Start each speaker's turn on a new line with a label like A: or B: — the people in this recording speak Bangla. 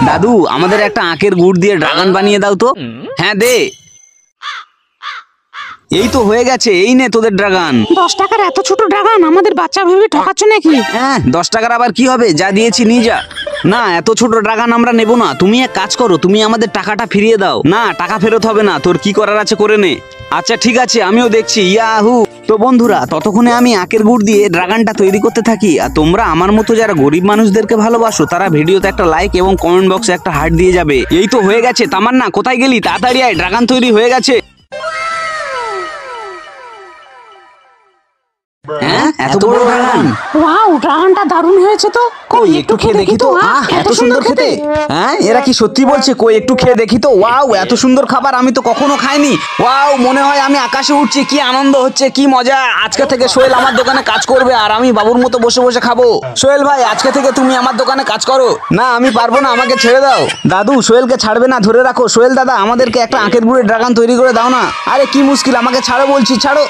A: দাদু আমাদের একটা আখের গুড় দিয়ে ড্রাগন বানিয়ে দাও তো। হ্যাঁ দে। এই তো হয়ে গেছে, এই নে তোদের ড্রাগন।
B: 10 টাকার এত ছোট ড্রাগন আমাদের বাচ্চা ভেবে ঠকাচ্ছ নাকি?
A: হ্যাঁ 10 টাকার আবার কি হবে, যা দিয়েছি নিয়ে যা। না এত ছোট ড্রাগন আমরা নেব না, তুমি এক কাজ করো, তুমি আমাদের টাকাটা ফিরিয়ে দাও। না টাকা ফেরত হবে না, তোর কি করার আছে করে নে। আচ্ছা ঠিক আছে আমিও দেখছি। ইয়াহু। তো বন্ধুরা ততক্ষণে আমি আখের গুড় দিয়ে ড্রাগনটা তৈরি করতে থাকি, আর তোমরা আমার মতো যারা গরিব মানুষদেরকে ভালোবাসো তারা ভিডিওতে একটা লাইক এবং কমেন্ট বক্সে একটা হার্ট দিয়ে যাবে। এই তো হয়ে গেছে। তামান্না কোথায় গেলি, তাড়াতাড়ি আয়, ড্রাগন তৈরি হয়ে গেছে। হ্যাঁ এত বড় ড্রাগন।
B: ওয়াও, ড্রাগনটা দারুণ হয়েছে তো।
A: কই একটু খেয়ে দেখি তো। এত সুন্দর খেতে। হ্যাঁ এরা কি সত্যি বলছে? কই একটু খেয়ে দেখি তো। ওয়াও এত সুন্দর খাবার আমি তো কখনো খাইনি। ওয়াও মনে হয় আমি আকাশে উঠছি, কি আনন্দ হচ্ছে, কি মজা। আজকে থেকে সোহেল আমার দোকানে কাজ করবে আর আমি বাবুর মতো বসে বসে খাবো। সোহেল ভাই আজকে থেকে তুমি আমার দোকানে কাজ করো। না আমি পারবো না, আমাকে ছেড়ে দাও। দাদু সোহেলকে ছাড়বে না, ধরে রাখো। সোহেল দাদা আমাদেরকে একটা আখের গুড়ের ড্রাগন তৈরি করে দাও না। আরে কি মুশকিল, আমাকে ছাড়ো বলছি, ছাড়ো।